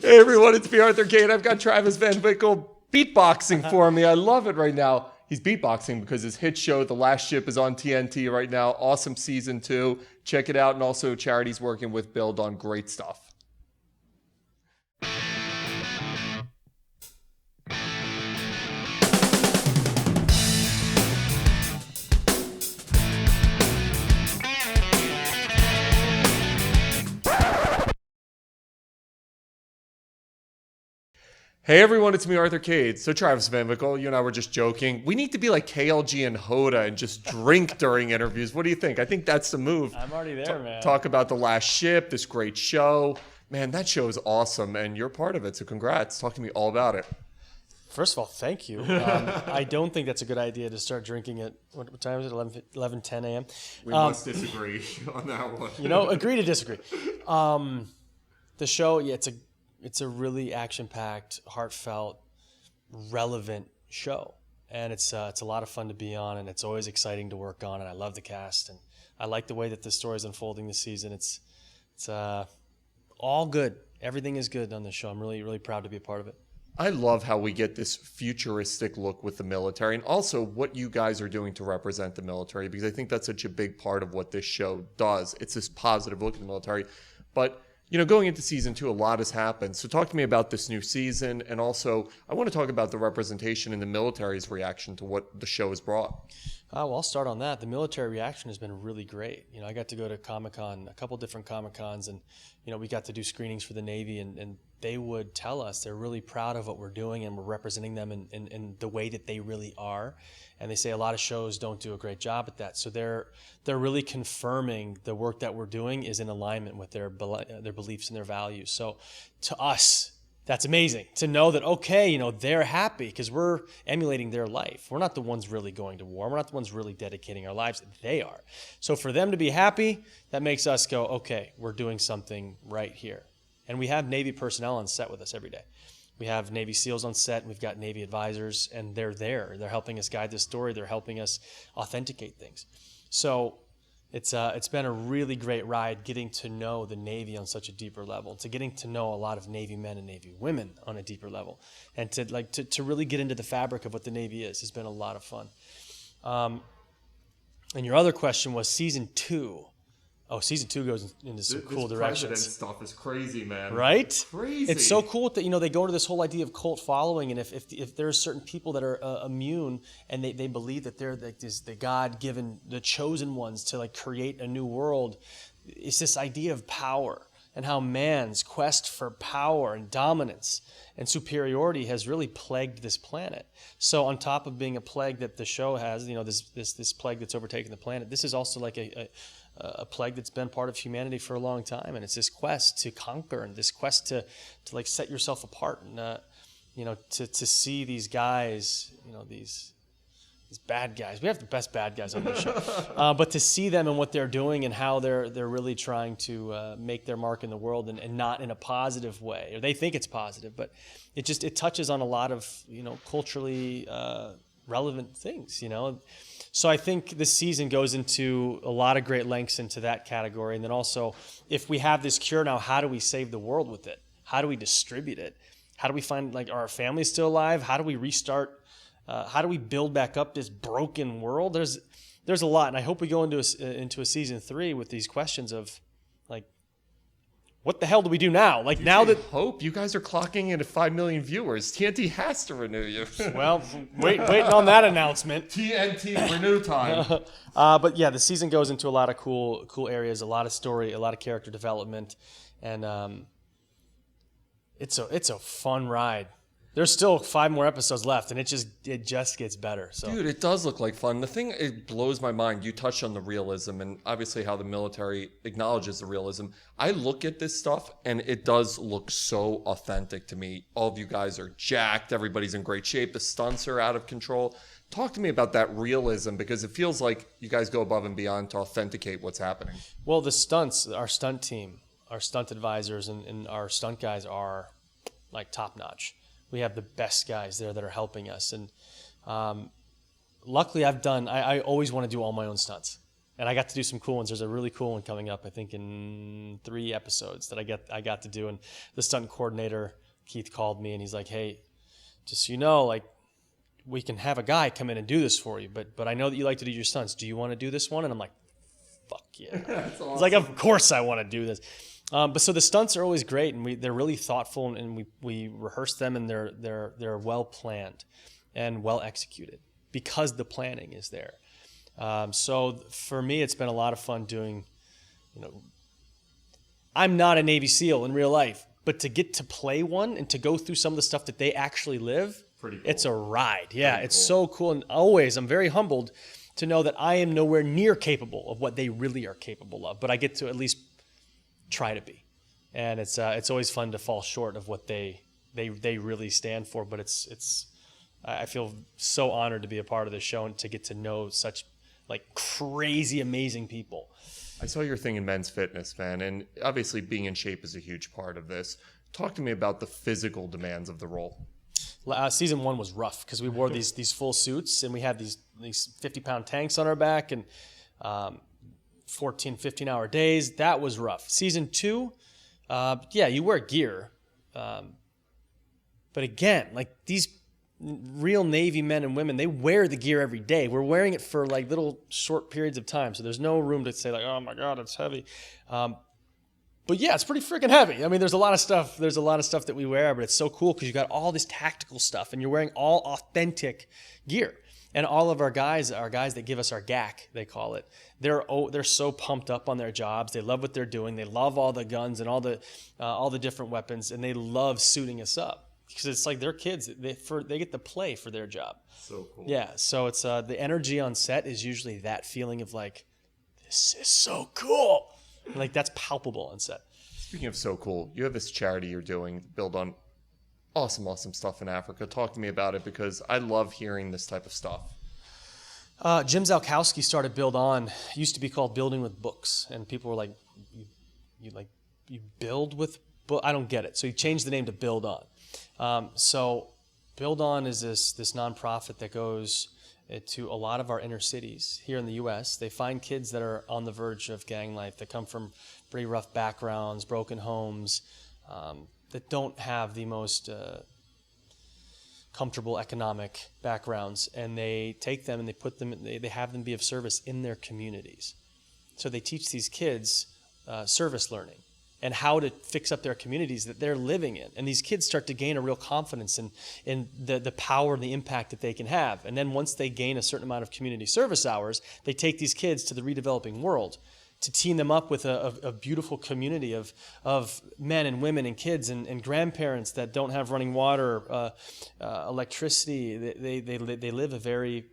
Hey everyone, it's me, Arthur Kade. I've got Travis Van Winkle beatboxing for me. I love it right now. He's beatboxing because his hit show, The Last Ship, is on TNT right now. Awesome season 2. Check it out. And also charity's working with Build on great stuff. Hey everyone, it's me, Arthur Kade. So Travis Van Winkle, you and I were just joking. We need to be like KLG and Hoda and just drink during interviews. What do you think? I think that's the move. I'm already there, man. Talk about The Last Ship, this great show. Man, that show is awesome, and you're part of it, so congrats. Talk to me all about it. First of all, thank you. I don't think that's a good idea to start drinking at, what time is it, 11, 10 a.m.? We must disagree on that one. Agree to disagree. The show, yeah, it's a really action-packed, heartfelt, relevant show. And it's a lot of fun to be on, and it's always exciting to work on, and I love the cast, and I like the way that the story is unfolding this season. It's all good. Everything is good on this show. I'm really, really proud to be a part of it. I love how we get this futuristic look with the military, and also what you guys are doing to represent the military, because I think that's such a big part of what this show does. It's this positive look at the military. But going into season 2, a lot has happened. So talk to me about this new season. And also, I want to talk about the representation in the military's reaction to what the show has brought. Well, I'll start on that. The military reaction has been really great. I got to go to Comic-Con, a couple different Comic-Cons, and, we got to do screenings for the Navy, and they would tell us they're really proud of what we're doing, and we're representing them in the way that they really are. And they say a lot of shows don't do a great job at that. So they're really confirming the work that we're doing is in alignment with their beliefs and their values. So to us, that's amazing to know that, okay, they're happy because we're emulating their life. We're not the ones really going to war. We're not the ones really dedicating our lives. They are. So for them to be happy, that makes us go, okay, we're doing something right here. And we have Navy personnel on set with us every day. We have Navy SEALs on set. We've got Navy advisors, and they're there. They're helping us guide this story. They're helping us authenticate things. So it's been a really great ride getting to know the Navy on such a deeper level, to getting to know a lot of Navy men and Navy women on a deeper level, and to really get into the fabric of what the Navy is has been a lot of fun. And your other question was season 2. Oh, season 2 goes into some cool directions. This president stuff is crazy, man. Right? Crazy. It's so cool that they go into this whole idea of cult following, and if there are certain people that are immune and they believe that they're like the God-given, the chosen ones to create a new world, it's this idea of power and how man's quest for power and dominance and superiority has really plagued this planet. So on top of being a plague that the show has, this plague that's overtaken the planet, this is also like a plague that's been part of humanity for a long time, and it's this quest to conquer and this quest to set yourself apart and to see these guys, these bad guys. We have the best bad guys on the show, but to see them and what they're doing and how they're really trying to make their mark in the world and not in a positive way, or they think it's positive, but it touches on a lot of culturally relevant things, So I think this season goes into a lot of great lengths into that category. And then also, if we have this cure now, how do we save the world with it? How do we distribute it? How do we find, are our families still alive? How do we restart? How do we build back up this broken world? There's a lot. And I hope we go into a season 3 with these questions of, what the hell do we do now? Hope you guys are clocking in at 5 million viewers. TNT has to renew you. Well, waiting on that announcement. TNT renew time. But yeah, the season goes into a lot of cool areas, a lot of story, a lot of character development, and it's a fun ride. There's still 5 more episodes left, and it just gets better. So. Dude, it does look like fun. The thing, it blows my mind. You touched on the realism and obviously how the military acknowledges the realism. I look at this stuff, and it does look so authentic to me. All of you guys are jacked. Everybody's in great shape. The stunts are out of control. Talk to me about that realism, because it feels like you guys go above and beyond to authenticate what's happening. Well, the stunts, our stunt team, our stunt advisors, and our stunt guys are top-notch. We have the best guys there that are helping us. And luckily I always want to do all my own stunts. And I got to do some cool ones. There's a really cool one coming up, I think in 3 episodes that I got to do. And the stunt coordinator, Keith, called me and he's like, hey, just so you know, like, we can have a guy come in and do this for you, but I know that you like to do your stunts. Do you want to do this one? And I'm like, fuck yeah. That's awesome. It's like, of course I want to do this. But so the stunts are always great, and they're really thoughtful, and we rehearse them, and they're well planned and well executed because the planning is there. So for me, it's been a lot of fun doing, I'm not a Navy SEAL in real life, but to get to play one and to go through some of the stuff that they actually live, pretty cool. It's a ride. Yeah, Pretty it's cool. so cool. And always, I'm very humbled to know that I am nowhere near capable of what they really are capable of, but I get to at least try to be. And it's always fun to fall short of what they really stand for. But I feel so honored to be a part of this show and to get to know such like crazy, amazing people. I saw your thing in men's fitness, man, and obviously being in shape is a huge part of this. Talk to me about the physical demands of the role. Season 1 was rough because we wore these full suits and we had these 50-pound tanks on our back and 14, 15-hour days. That was rough. Season 2, you wear gear. But again, like these real Navy men and women, they wear the gear every day. We're wearing it for like little short periods of time. So there's no room to say like, oh my God, it's heavy. But yeah, it's pretty freaking heavy. I mean, there's a lot of stuff that we wear, but it's so cool because you got all this tactical stuff and you're wearing all authentic gear. And all of our guys that give us our GAC, they call it. They're so pumped up on their jobs. They love what they're doing. They love all the guns and all the different weapons, and they love suiting us up because it's like their kids. They get to play for their job. So cool. Yeah. So it's the energy on set is usually that feeling of like, this is so cool. Like that's palpable on set. Speaking of so cool, you have this charity you're doing, build on awesome stuff in Africa. Talk to me about it because I love hearing this type of stuff. Jim Zalkowski started Build On. It used to be called Building with Books, and people were like, "You build with book?" I don't get it. So he changed the name to Build On. So Build On is this nonprofit that goes to a lot of our inner cities here in the U.S. They find kids that are on the verge of gang life, that come from pretty rough backgrounds, broken homes, that don't have the most comfortable economic backgrounds, and they take them and they put them, they have them be of service in their communities. So they teach these kids service learning and how to fix up their communities that they're living in. And these kids start to gain a real confidence in the power and the impact that they can have. And then once they gain a certain amount of community service hours, they take these kids to the redeveloping world to team them up with a beautiful community of men and women and kids and grandparents that don't have running water, electricity. They live a very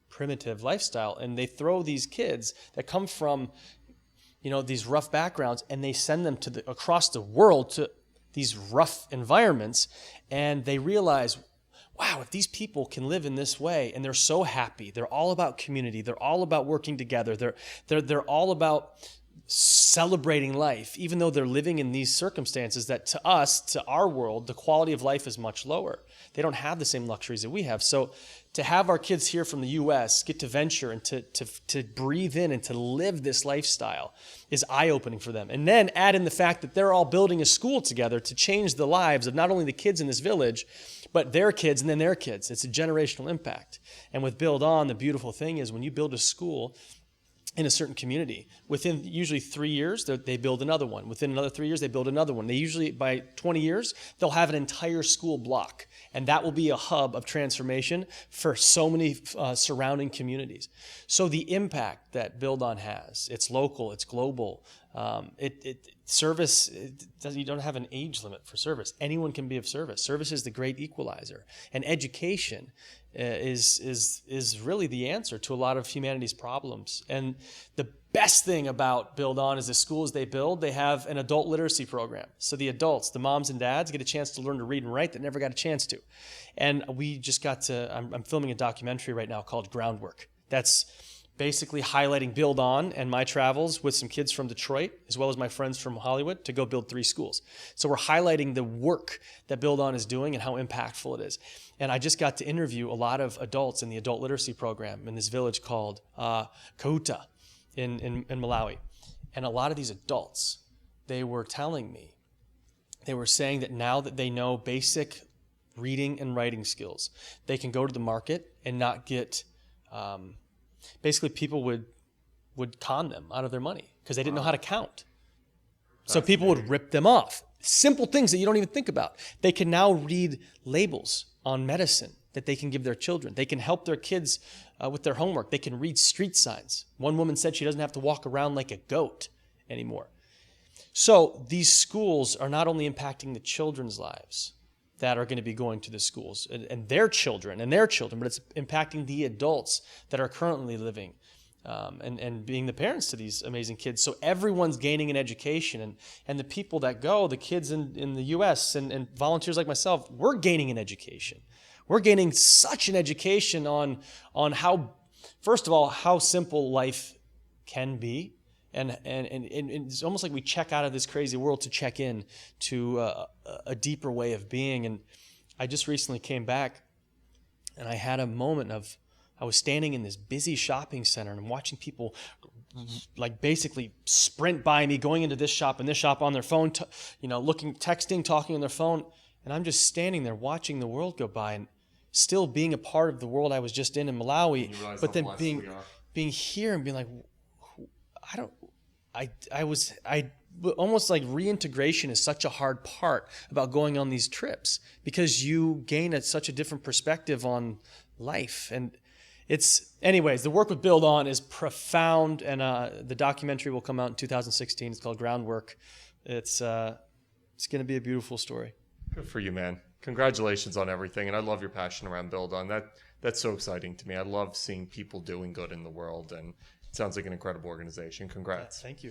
primitive lifestyle, and they throw these kids that come from these rough backgrounds, and they send them across the world to these rough environments, and they realize, wow, if these people can live in this way and they're so happy, they're all about community, they're all about working together, they're all about celebrating life, even though they're living in these circumstances that to us, to our world, the quality of life is much lower. They don't have the same luxuries that we have. So to have our kids here from the U.S. get to venture and to breathe in and to live this lifestyle is eye-opening for them. And then add in the fact that they're all building a school together to change the lives of not only the kids in this village, but their kids and then their kids. It's a generational impact. And with Build On, the beautiful thing is when you build a school in a certain community, within usually 3 years, they build another one. Within another 3 years, they build another one. They usually, by 20 years, they'll have an entire school block. And that will be a hub of transformation for so many surrounding communities. So the impact that Build On has, it's local, it's global. Service, you don't have an age limit for service. Anyone can be of service. Service is the great equalizer. And education is really the answer to a lot of humanity's problems. And the best thing about Build On is the schools they build, they have an adult literacy program. So the adults, the moms and dads, get a chance to learn to read and write that never got a chance to. And we just I'm filming a documentary right now called Groundwork. That's basically highlighting Build On and my travels with some kids from Detroit, as well as my friends from Hollywood, to go build 3 schools. So we're highlighting the work that Build On is doing and how impactful it is. And I just got to interview a lot of adults in the adult literacy program in this village called Kauta. in Malawi. And a lot of these adults, they were telling me, they were saying that now that they know basic reading and writing skills, they can go to the market and not get, basically people would con them out of their money because they didn't know how to count. So people would rip them off. Simple things that you don't even think about. They can now read labels on medicine that they can give their children. They can help their kids with their homework. They can read street signs. One woman said she doesn't have to walk around like a goat anymore. So these schools are not only impacting the children's lives that are going to be going to the schools and their children, but it's impacting the adults that are currently living and being the parents to these amazing kids. So everyone's gaining an education, and the people that go, the kids in the U.S. and volunteers like myself, we're gaining an education. We're gaining such an education on how, first of all, how simple life can be, and it's almost like we check out of this crazy world to check in to a deeper way of being. And I just recently came back, and I had a moment of, I was standing in this busy shopping center and I'm watching people like basically sprint by me, going into this shop and this shop on their phone, looking, texting, talking on their phone. And I'm just standing there watching the world go by and still being a part of the world I was just in Malawi, but then being here and being like, almost like reintegration is such a hard part about going on these trips because you gain such a different perspective on life. And anyways, the work with Build On is profound, and the documentary will come out in 2016. It's called Groundwork. It's going to be a beautiful story. Good for you, man. Congratulations on everything, and I love your passion around Build On. That's so exciting to me. I love seeing people doing good in the world, and it sounds like an incredible organization. Congrats. Thank you.